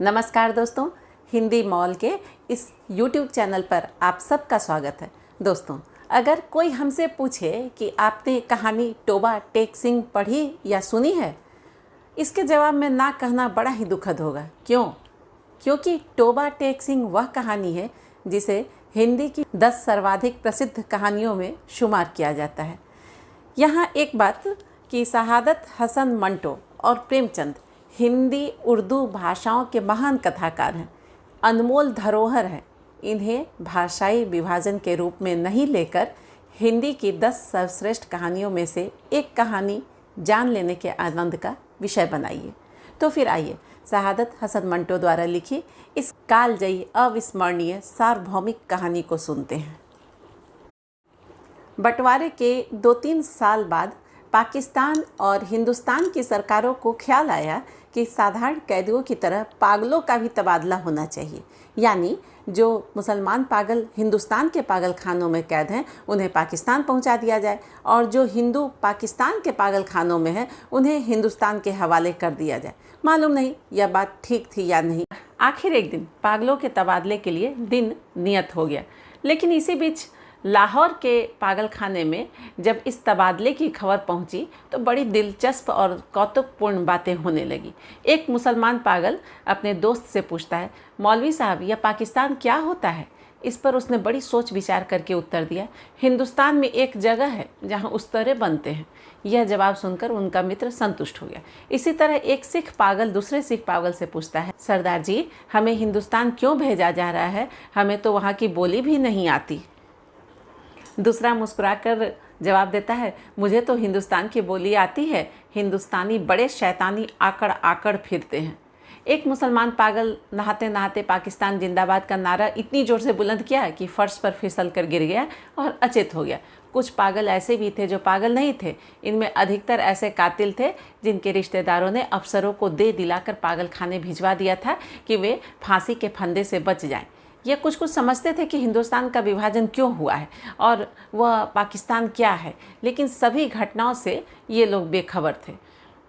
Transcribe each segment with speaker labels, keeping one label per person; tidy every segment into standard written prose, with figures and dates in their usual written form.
Speaker 1: नमस्कार दोस्तों, हिंदी मॉल के इस YouTube चैनल पर आप सबका स्वागत है। दोस्तों, अगर कोई हमसे पूछे कि आपने कहानी टोबा टेक सिंह पढ़ी या सुनी है, इसके जवाब में ना कहना बड़ा ही दुखद होगा। क्यों? क्योंकि टोबा टेक सिंह वह कहानी है जिसे हिंदी की 10 सर्वाधिक प्रसिद्ध कहानियों में शुमार किया जाता है। यहाँ एक बात कि शहादत हसन मंटो और प्रेमचंद हिंदी उर्दू भाषाओं के महान कथाकार हैं, अनमोल धरोहर हैं। इन्हें भाषाई विभाजन के रूप में नहीं लेकर हिंदी की 10 सर्वश्रेष्ठ कहानियों में से एक कहानी जान लेने के आनंद का विषय बनाइए। तो फिर आइए शहादत हसन मंटो द्वारा लिखी इस कालजयी अविस्मरणीय सार्वभौमिक कहानी को सुनते हैं। बंटवारे के 2-3 साल बाद पाकिस्तान और हिंदुस्तान की सरकारों को ख्याल आया कि साधारण कैदियों की तरह पागलों का भी तबादला होना चाहिए। यानी जो मुसलमान पागल हिंदुस्तान के पागल खानों में कैद हैं उन्हें पाकिस्तान पहुंचा दिया जाए, और जो हिंदू पाकिस्तान के पागल खानों में हैं उन्हें हिंदुस्तान के हवाले कर दिया जाए। मालूम नहीं यह बात ठीक थी या नहीं। आखिर एक दिन पागलों के तबादले के लिए दिन नियत हो गया। लेकिन इसी बीच लाहौर के पागल खाने में जब इस तबादले की खबर पहुंची तो बड़ी दिलचस्प और कौतुकपूर्ण बातें होने लगी। एक मुसलमान पागल अपने दोस्त से पूछता है, मौलवी साहब, यह पाकिस्तान क्या होता है? इस पर उसने बड़ी सोच विचार करके उत्तर दिया, हिंदुस्तान में एक जगह है जहां उस्तरे बनते हैं। यह जवाब सुनकर उनका मित्र संतुष्ट हो गया। इसी तरह एक सिख पागल दूसरे सिख पागल से पूछता है, सरदार जी, हमें हिंदुस्तान क्यों भेजा जा रहा है? हमें तो वहाँ की बोली भी नहीं आती। दूसरा मुस्कुराकर जवाब देता है, मुझे तो हिंदुस्तान की बोली आती है। हिंदुस्तानी बड़े शैतानी आकड़ आकड़ फिरते हैं। एक मुसलमान पागल नहाते नहाते पाकिस्तान जिंदाबाद का नारा इतनी जोर से बुलंद किया कि फर्श पर फिसल कर गिर गया और अचेत हो गया। कुछ पागल ऐसे भी थे जो पागल नहीं थे। इनमें अधिकतर ऐसे कातिल थे जिनके रिश्तेदारों ने अफसरों को दे दिलाकर पागल खाने भिजवा दिया था कि वे फांसी के फंदे से बच जाएं। ये कुछ समझते थे कि हिंदुस्तान का विभाजन क्यों हुआ है और वह पाकिस्तान क्या है, लेकिन सभी घटनाओं से ये लोग बेखबर थे।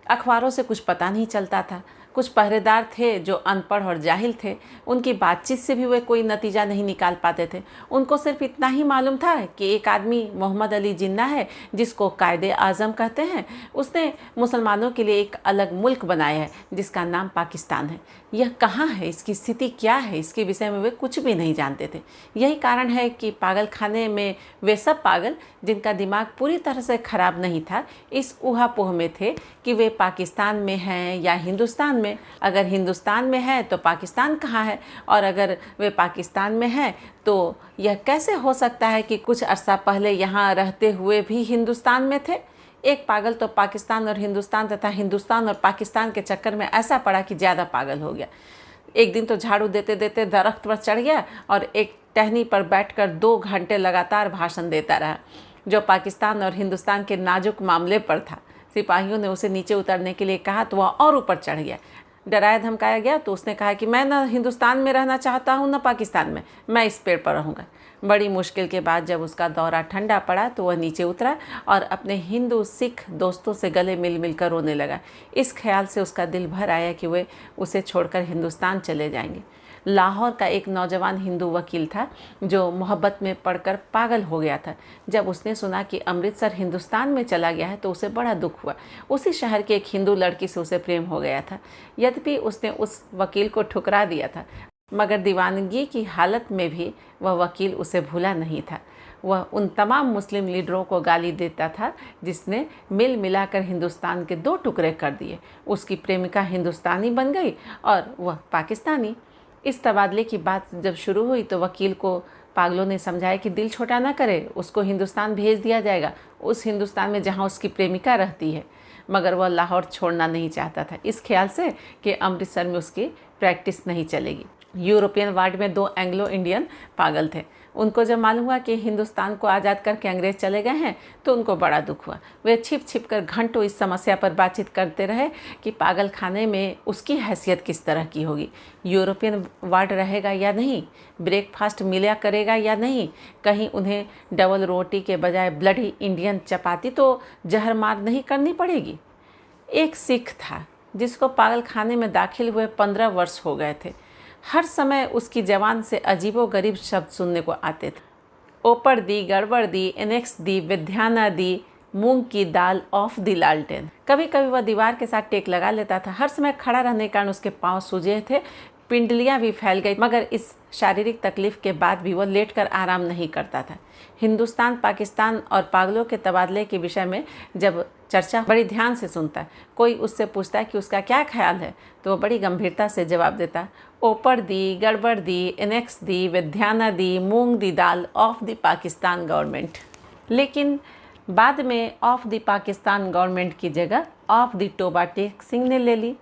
Speaker 1: अखबारों से कुछ पता नहीं चलता था। कुछ पहरेदार थे जो अनपढ़ और जाहिल थे। उनकी बातचीत से भी वे कोई नतीजा नहीं निकाल पाते थे। उनको सिर्फ इतना ही मालूम था कि एक आदमी मोहम्मद अली जिन्ना है, जिसको कायदे आज़म कहते हैं। उसने मुसलमानों के लिए एक अलग मुल्क बनाया है जिसका नाम पाकिस्तान है। यह कहाँ है, इसकी स्थिति क्या है, इसके विषय में वे कुछ भी नहीं जानते थे। यही कारण है कि पागल खाने में वे सब पागल जिनका दिमाग पूरी तरह से ख़राब नहीं था, इस ऊहापोह में थे कि वे पाकिस्तान में हैं या हिंदुस्तान में। अगर हिंदुस्तान में है तो पाकिस्तान कहाँ है, और अगर वे पाकिस्तान में हैं तो यह कैसे हो सकता है कि कुछ अरसा पहले यहाँ रहते हुए भी हिंदुस्तान में थे। एक पागल तो पाकिस्तान और हिंदुस्तान तथा हिंदुस्तान और पाकिस्तान के चक्कर में ऐसा पड़ा कि ज़्यादा पागल हो गया। एक दिन तो झाड़ू देते देते दरख्त पर चढ़ गया और एक टहनी पर बैठकर 2 घंटे लगातार भाषण देता रहा, जो पाकिस्तान और हिंदुस्तान के नाजुक मामले पर था। सिपाहियों ने उसे नीचे उतरने के लिए कहा तो वह और ऊपर चढ़ गया। डराया धमकाया गया तो उसने कहा कि मैं न हिंदुस्तान में रहना चाहता हूँ न पाकिस्तान में, मैं इस पेड़ पर रहूँगा। बड़ी मुश्किल के बाद जब उसका दौरा ठंडा पड़ा तो वह नीचे उतरा और अपने हिंदू सिख दोस्तों से गले मिल मिलकर रोने लगा। इस ख्याल से उसका दिल भर आया कि वे उसे छोड़कर हिंदुस्तान चले जाएंगे। लाहौर का एक नौजवान हिंदू वकील था जो मोहब्बत में पड़कर पागल हो गया था। जब उसने सुना कि अमृतसर हिंदुस्तान में चला गया है तो उसे बड़ा दुख हुआ। उसी शहर की एक हिंदू लड़की से उसे प्रेम हो गया था। यद्यपि उसने उस वकील को ठुकरा दिया था, मगर दीवानगी की हालत में भी वह वकील उसे भूला नहीं था। वह उन तमाम मुस्लिम लीडरों को गाली देता था जिसने मिल मिलाकर हिंदुस्तान के 2 टुकड़े कर दिए। उसकी प्रेमिका हिंदुस्तानी बन गई और वह पाकिस्तानी। इस तबादले की बात जब शुरू हुई तो वकील को पागलों ने समझाया कि दिल छोटा ना करे, उसको हिंदुस्तान भेज दिया जाएगा, उस हिंदुस्तान में जहाँ उसकी प्रेमिका रहती है। मगर वह लाहौर छोड़ना नहीं चाहता था, इस ख्याल से कि अमृतसर में उसकी प्रैक्टिस नहीं चलेगी। यूरोपियन वार्ड में 2 एंग्लो इंडियन पागल थे। उनको जब मालूम हुआ कि हिंदुस्तान को आज़ाद करके अंग्रेज़ चले गए हैं तो उनको बड़ा दुख हुआ। वे छिप छिप कर घंटों इस समस्या पर बातचीत करते रहे कि पागल खाने में उसकी हैसियत किस तरह की होगी, यूरोपियन वार्ड रहेगा या नहीं, ब्रेकफास्ट मिला करेगा या नहीं, कहीं उन्हें डबल रोटी के बजाय ब्लडी इंडियन चपाती तो जहर मार नहीं करनी पड़ेगी। एक सिख था जिसको पागल खाने में दाखिल हुए 15 वर्ष हो गए थे। हर समय उसकी जबान से अजीबोगरीब शब्द सुनने को आते थे। ओपर दी, गड़बड़ दी, इनेक्स दी, विद्याना दी, मूंग की दाल, ऑफ दी लालटेन। कभी कभी वह दीवार के साथ टेक लगा लेता था। हर समय खड़ा रहने के कारण उसके पांव सूजे थे, पिंडलियां भी फैल गई, मगर इस शारीरिक तकलीफ के बाद भी वह लेटकर आराम नहीं करता था। हिंदुस्तान, पाकिस्तान और पागलों के तबादले के विषय में जब चर्चा बड़ी ध्यान से सुनता, कोई उससे पूछता है कि उसका क्या ख्याल है, तो वह बड़ी गंभीरता से जवाब देता, ओपर दी, गड़बड़ दी, इनेक्स दी, विद्याना दी, मूंग दी दाल, ऑफ दी पाकिस्तान गवर्नमेंट। लेकिन बाद में ऑफ दी पाकिस्तान गवर्नमेंट की जगह ऑफ दी टोबा टेक सिंह ने ले ली,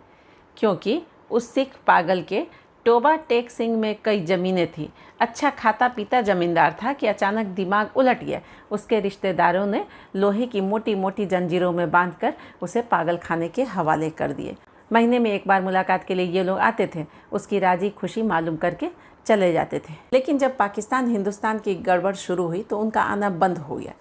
Speaker 1: क्योंकि उस सिख पागल के टोबा टेक सिंह में कई ज़मीनें थीं। अच्छा खाता पीता ज़मींदार था कि अचानक दिमाग उलट गया। उसके रिश्तेदारों ने लोहे की मोटी मोटी जंजीरों में बांधकर उसे पागल खाने के हवाले कर दिए। महीने में एक बार मुलाकात के लिए ये लोग आते थे, उसकी राजी खुशी मालूम करके चले जाते थे। लेकिन जब पाकिस्तान हिंदुस्तान की गड़बड़ शुरू हुई तो उनका आना बंद हो गया।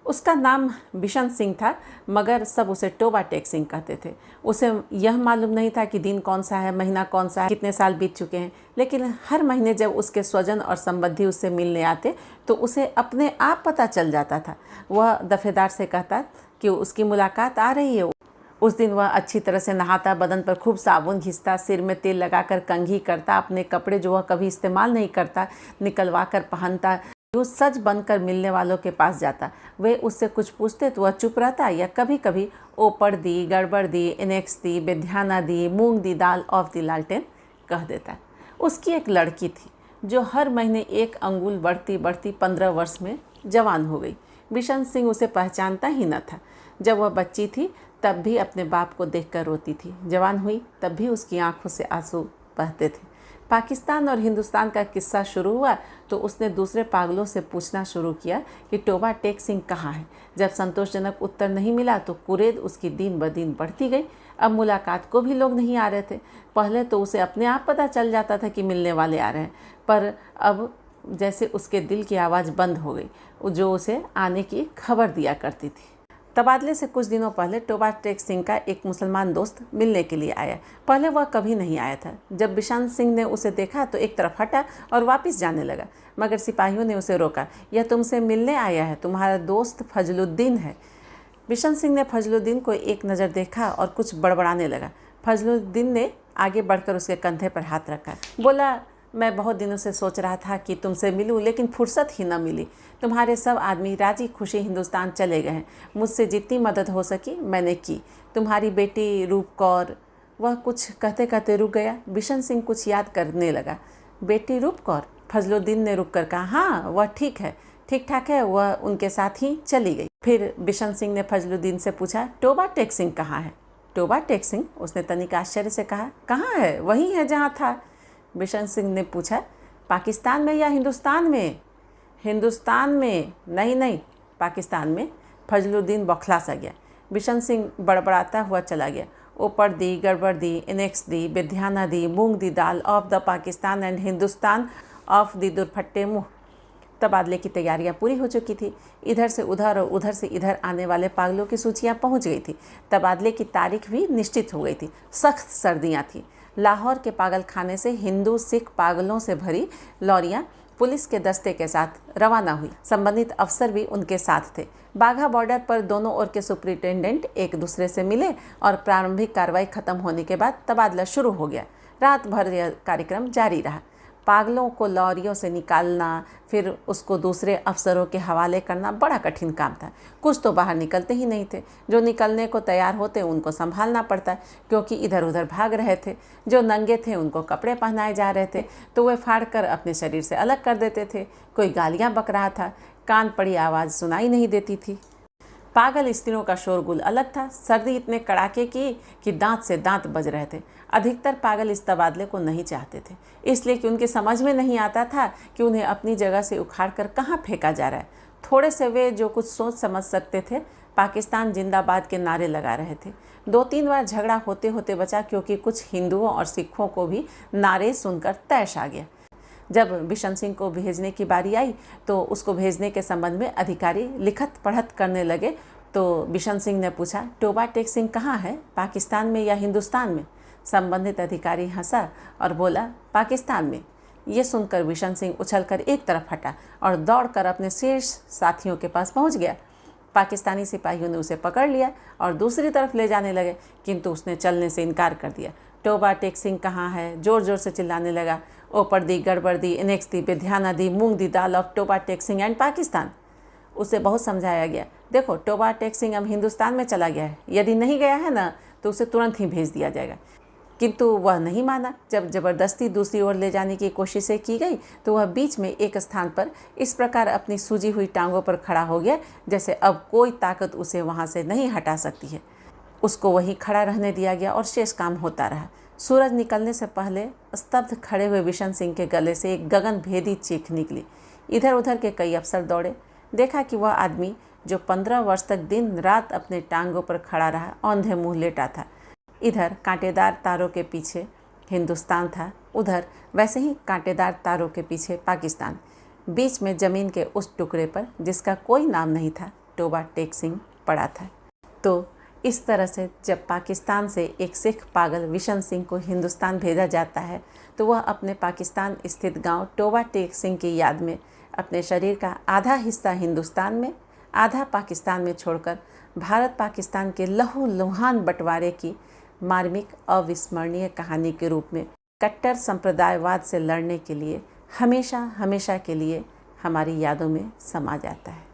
Speaker 1: उसका नाम बिशन सिंह था, मगर सब उसे टोबा टेक सिंह कहते थे। उसे यह मालूम नहीं था कि दिन कौन सा है, महीना कौन सा है, कितने साल बीत चुके हैं। लेकिन हर महीने जब उसके स्वजन और संबंधी उससे मिलने आते तो उसे अपने आप पता चल जाता था। वह दफेदार से कहता कि उसकी मुलाकात आ रही है। उस दिन वह अच्छी तरह से नहाता, बदन पर खूब साबुन घिसता, सिर में तेल लगाकर कंघी करता, अपने कपड़े जो वह कभी इस्तेमाल नहीं करता निकलवा कर पहनता, जो सच बनकर मिलने वालों के पास जाता। वे उससे कुछ पूछते तो वह चुप रहता या कभी कभी ओपर दी, गड़बड़ दी, इनेक्स दी, विद्याना दी, मूंग दी दाल, ऑफ दी लालटेन कह देता। उसकी एक लड़की थी जो हर महीने एक अंगुल बढ़ती बढ़ती 15 वर्ष में जवान हो गई। बिशन सिंह उसे पहचानता ही न था। जब वह बच्ची थी तब भी अपने बाप को देखकर रोती थी। जवान हुई तब भी उसकी आंखों से आंसू बहते थे। पाकिस्तान और हिंदुस्तान का किस्सा शुरू हुआ तो उसने दूसरे पागलों से पूछना शुरू किया कि टोबा टेक सिंह कहाँ है। जब संतोषजनक उत्तर नहीं मिला तो कुरेद उसकी दिन ब दिन बढ़ती गई। अब मुलाकात को भी लोग नहीं आ रहे थे। पहले तो उसे अपने आप पता चल जाता था कि मिलने वाले आ रहे हैं, पर अब जैसे उसके दिल की आवाज़ बंद हो गई जो उसे आने की खबर दिया करती थी। तबादले से कुछ दिनों पहले टोबा टेक सिंह का एक मुसलमान दोस्त मिलने के लिए आया। पहले वह कभी नहीं आया था। जब बिशन सिंह ने उसे देखा तो एक तरफ हटा और वापस जाने लगा, मगर सिपाहियों ने उसे रोका। यह तुमसे मिलने आया है, तुम्हारा दोस्त फजलुद्दीन है। बिशन सिंह ने फजलुद्दीन को एक नज़र देखा और कुछ बड़बड़ाने लगा। फजलुद्दीन ने आगे बढ़कर उसके कंधे पर हाथ रखा, बोला, मैं बहुत दिनों से सोच रहा था कि तुमसे मिलूं, लेकिन फुर्सत ही न मिली। तुम्हारे सब आदमी राजी खुशी हिंदुस्तान चले गए हैं। मुझसे जितनी मदद हो सकी मैंने की। तुम्हारी बेटी रूप कौर। वह कुछ कहते कहते रुक गया। बिशन सिंह कुछ याद करने लगा। बेटी रूप कौर? फजलुद्दीन ने रुक कर कहा, हाँ वह ठीक है, ठीक ठाक है। वह उनके साथ ही चली गई। फिर बिशन सिंह ने फजलुद्दीन से पूछा, टोबा टेक सिंह कहाँ है? टोबा टेक सिंह? उसने तनिक आश्चर्य से कहा, कहाँ है? वही है जहाँ था। बिशन सिंह ने पूछा, पाकिस्तान में या हिंदुस्तान में? हिंदुस्तान में। नहीं, पाकिस्तान में। फजलुद्दीन बौखला सा गया। बिशन सिंह बड़बड़ाता हुआ चला गया। ऊपर दी, गड़बड़ दी, इनेक्स दी, विद्याना दी, मूंग दी दाल, of the Pakistan and Hindustan, of the दुरफट्टे मुँह। तबादले की तैयारियां पूरी हो चुकी थी। इधर से उधर और उधर से इधर आने वाले पागलों की सूचियां पहुंच गई थी। तबादले की तारीख भी निश्चित हो गई थी। सख्त सर्दियां थीं। लाहौर के पागल खाने से हिंदू सिख पागलों से भरी लॉरियां पुलिस के दस्ते के साथ रवाना हुई। संबंधित अफसर भी उनके साथ थे। बाघा बॉर्डर पर दोनों ओर के सुपरिटेंडेंट एक दूसरे से मिले और प्रारंभिक कार्रवाई खत्म होने के बाद तबादला शुरू हो गया। रात भर यह कार्यक्रम जारी रहा। पागलों को लॉरियों से निकालना, फिर उसको दूसरे अफसरों के हवाले करना बड़ा कठिन काम था। कुछ तो बाहर निकलते ही नहीं थे। जो निकलने को तैयार होते उनको संभालना पड़ता, क्योंकि इधर उधर भाग रहे थे। जो नंगे थे उनको कपड़े पहनाए जा रहे थे तो वे फाड़ कर अपने शरीर से अलग कर देते थे। कोई गालियाँ बक रहा था, कान पड़ी आवाज़ सुनाई नहीं देती थी। पागल स्त्रियों का शोरगुल अलग था। सर्दी इतने कड़ाके की कि दांत से दांत बज रहे थे। अधिकतर पागल इस तबादले को नहीं चाहते थे, इसलिए कि उनके समझ में नहीं आता था कि उन्हें अपनी जगह से उखाड़ कर कहाँ फेंका जा रहा है। थोड़े से वे जो कुछ सोच समझ सकते थे पाकिस्तान जिंदाबाद के नारे लगा रहे थे। 2-3 बार झगड़ा होते होते बचा, क्योंकि कुछ हिंदुओं और सिखों को भी नारे सुनकर तैश आ गया। जब बिशन सिंह को भेजने की बारी आई तो उसको भेजने के संबंध में अधिकारी लिखत पढ़त करने लगे। तो बिशन सिंह ने पूछा, टोबा टेक सिंह कहाँ है, पाकिस्तान में या हिंदुस्तान में? संबंधित अधिकारी हंसा और बोला, पाकिस्तान में। ये सुनकर बिशन सिंह उछलकर एक तरफ हटा और दौड़कर अपने शेष साथियों के पास पहुंच गया। पाकिस्तानी सिपाहियों ने उसे पकड़ लिया और दूसरी तरफ ले जाने लगे, किंतु उसने चलने से इनकार कर दिया। टोबा टेक सिंह कहाँ है, जोर जोर से चिल्लाने लगा। ओपर दी, गड़बड़ दी, इनेक्स दी, बेध्याना दी, मूंग दी दाल ऑफ टोबा टेक सिंह एंड पाकिस्तान। उसे बहुत समझाया गया, देखो टोबा टेक सिंह अब हिंदुस्तान में चला गया है, यदि नहीं गया है ना तो उसे तुरंत ही भेज दिया जाएगा। किंतु वह नहीं माना। जब ज़बरदस्ती दूसरी ओर ले जाने की कोशिशें की गई तो वह बीच में एक स्थान पर इस प्रकार अपनी सूजी हुई टांगों पर खड़ा हो गया जैसे अब कोई ताकत उसे वहाँ से नहीं हटा सकती है। उसको वहीं खड़ा रहने दिया गया और शेष काम होता रहा। सूरज निकलने से पहले स्तब्ध खड़े हुए बिशन सिंह के गले से एक गगन भेदी चीख निकली। इधर उधर के कई अफसर दौड़े। देखा कि वह आदमी जो 15 वर्ष तक दिन रात अपने टांगों पर खड़ा रहा औंधे मुँह लेटा था। इधर कांटेदार तारों के पीछे हिंदुस्तान था, उधर वैसे ही कांटेदार तारों के पीछे पाकिस्तान। बीच में ज़मीन के उस टुकड़े पर जिसका कोई नाम नहीं था, टोबा टेक सिंह पड़ा था। तो इस तरह से जब पाकिस्तान से एक सिख पागल बिशन सिंह को हिंदुस्तान भेजा जाता है तो वह अपने पाकिस्तान स्थित गांव टोबा टेक सिंह की याद में अपने शरीर का आधा हिस्सा हिंदुस्तान में, आधा पाकिस्तान में छोड़कर भारत पाकिस्तान के लहू लुहान बंटवारे की मार्मिक अविस्मरणीय कहानी के रूप में कट्टर संप्रदायवाद से लड़ने के लिए हमेशा हमेशा के लिए हमारी यादों में समा जाता है।